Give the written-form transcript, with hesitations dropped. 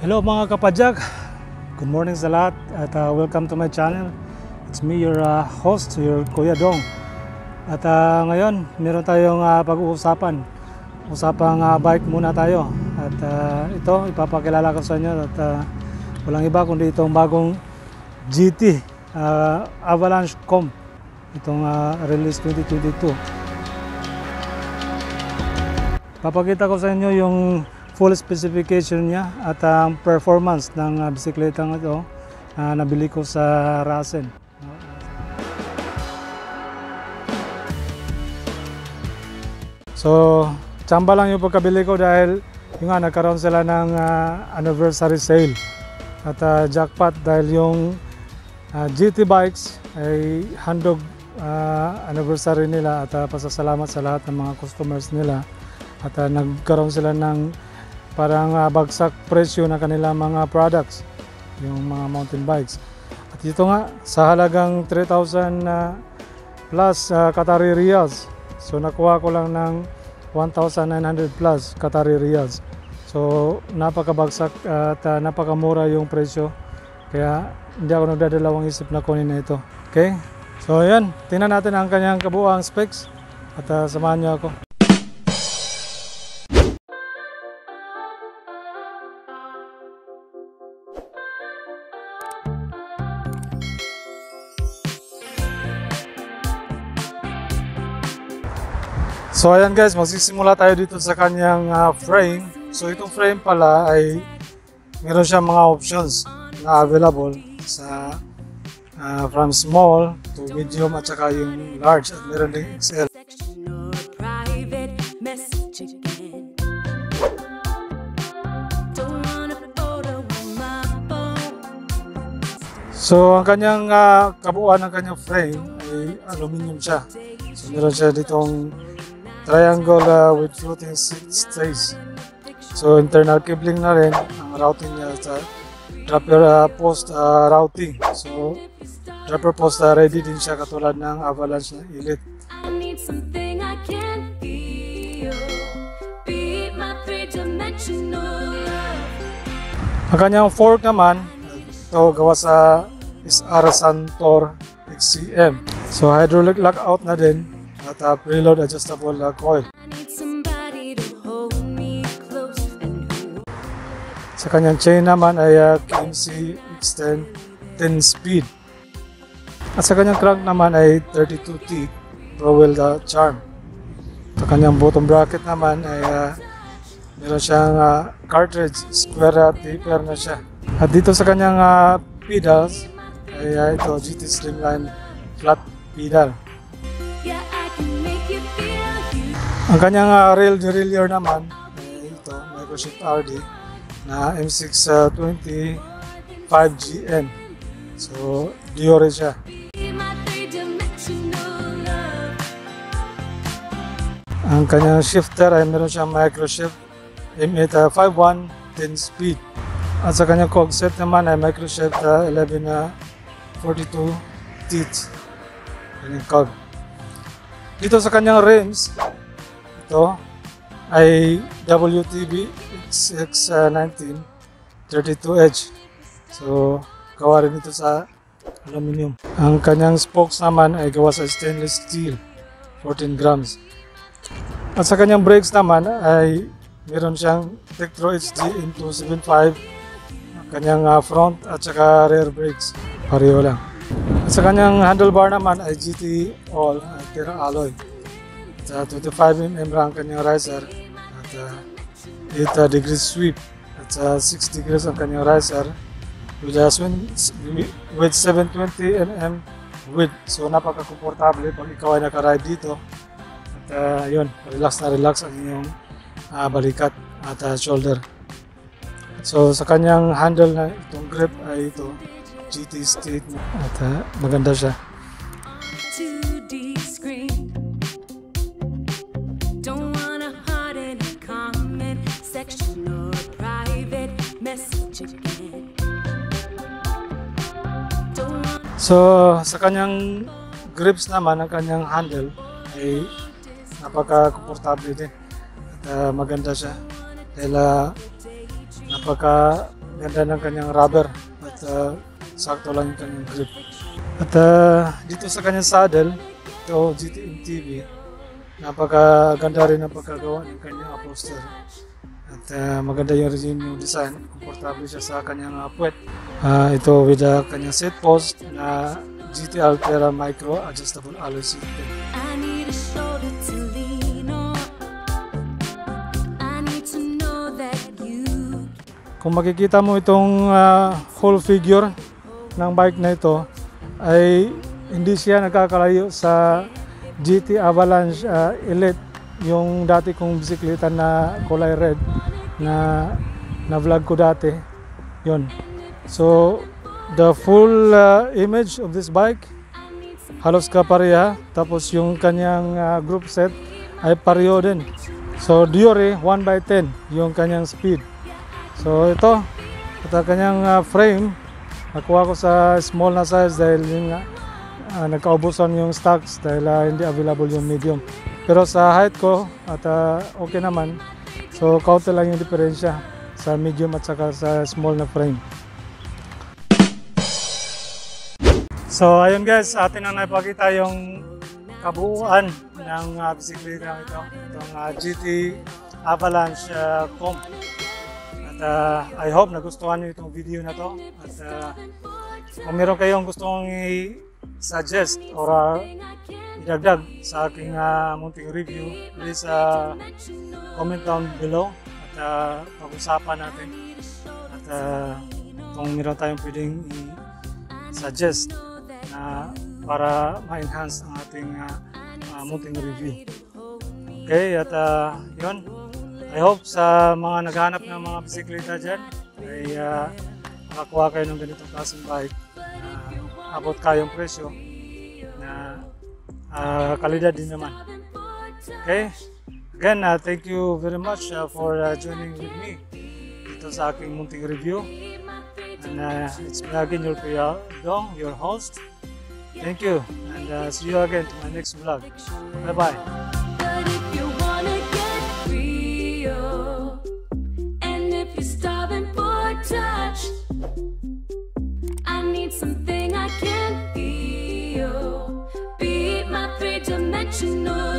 Hello mga kapadyak, good morning sa lahat at welcome to my channel. It's me, your host, your Kuya Dong. At ngayon, meron tayong pag-uusapan. Usapang bike muna tayo. At ito, ipapakilala ko sa inyo at walang iba kundi itong bagong GT Avalanche Comp. Itong release 2022. Papakita ko sa inyo yung full specification niya at ang performance ng bisikletang ito na nabili ko sa Rasen. So, tsamba lang yung pagkabili ko dahil yung nagkaroon sila ng anniversary sale at jackpot dahil yung GT bikes ay handog anniversary nila at pasasalamat sa lahat ng mga customers nila at nagkaroon sila ng parang bagsak presyo ng kanilang mga products, yung mga mountain bikes. At ito nga, sa halagang 3,000 plus Qatari Riyals. So nakuha ko lang ng 1,900 plus Qatari Riyals. So napakabagsak at napakamura yung presyo. Kaya hindi ako nagdadalawang isip na kunin na ito. Okay? So ayan, tingnan natin ang kanyang kabuuang specs at samahan niyo ako. So ayan guys, magsisimula tayo dito sa kanyang frame. So itong frame pala ay meron siyang mga options na available sa from small to medium at saka yung large at meron din XL. So ang kanyang kabuuan ng kanyang frame ay aluminum siya. So meron siya ditong triangle with floating seat stays. So internal cabling na rin ang routing niya sa dropper post routing. So dropper post ready din siya katulad ng Avalanche na Elite. Ang kanyang fork naman, ito gawa sa SR Santor XCM. So hydraulic lockout na din at preload adjustable coil. Sa kanyang chain naman ay KMC X10 10 speed. At sa kanyang crank naman ay 32T Pro Wheel Charm. Sa kanyang bottom bracket naman ay meron siyang cartridge square taper na siya. At dito sa kanyang pedals ay ito GT Slimline flat pedal. Ang kanyang rail derailleur naman ay ito, Microshift RD na M620 5GN. So, Diore siya. Ang kanyang shifter ay meron siyang Microshift M851 10 speed. At sa kanyang cog set naman ay Microshift 1142 teeth. Kanyang cog. Dito sa kanyang rims, ito ay WTB XX19 32H. So, gawa rin ito sa aluminum. Ang kanyang spokes naman ay gawa sa stainless steel, 14 grams. At sa kanyang brakes naman ay meron siyang Tektro HD M275. Ang kanyang front at saka rear brakes, pareho lang. At sa kanyang handlebar naman ay GT All Terra Alloy. At 25mm ang kanyang riser at 8 degrees sweep at 6 degrees ang kanyang riser with 720mm width. So napaka-komportable pag ikaw ay nakaride dito at yun, relax na relax ang inyong balikat at shoulder. So sa kanyang handle na itong grip ay ito GT State at maganda siya. So sa kanyang grips naman, ang kanyang handle ay napaka-komportable din at maganda siya dahil napaka ganda ng kanyang rubber at sakto lang yung kanyang grip. At dito sa kanyang saddle, ito GT MTB, napakaganda rin ang pagkagawa ng kanyang upholster. At maganda rin yung design, komportable siya sa kanyang puwet. Ito with kanyang seat post na GT Altera Micro Adjustable Alloy Seat Belt. Kung makikita mo itong whole figure ng bike na ito, ay hindi siya nagkakalayo sa GT Avalanche Elite, yung dati kong bisikleta na kulay red na vlog ko dati. Yun. So the full image of this bike halos kapareha, tapos yung kanyang group set ay pareho din. So Diore 1/10 yung kanyang speed. So ito, at kanyang frame, nakuha ko sa small na size dahil yung nagkaubusan yung stocks dahil hindi available yung medium. Pero sa height ko at okay naman, so kaunti lang yung diferensya sa medium at saka sa small na frame. So ayun guys, atin ang napakita yung kabuuan ng bisikleta ito, itong GT Avalanche Comp. At I hope nagustuhan niyo itong video na to. At kung meron kayong gustong i-suggest or idagdag sa aking munting review, please comment down below at pag-usapan natin. At kung meron tayong pwedeng i-suggest para ma-enhance ang ating munting review. Okay, at yun. I hope sa mga naghahanap ng mga bisikleta dyan ay makakuha kayo ng ganitong klaseng bike na abot kayong presyo na kalidad din naman. Okay? Again, thank you very much for joining with me dito sa aking munting review. And it's me again, your Kuya Dong, your host. Thank you, and see you again to my next vlog. Bye-bye. Touch. I need something I can feel. Be my three-dimensional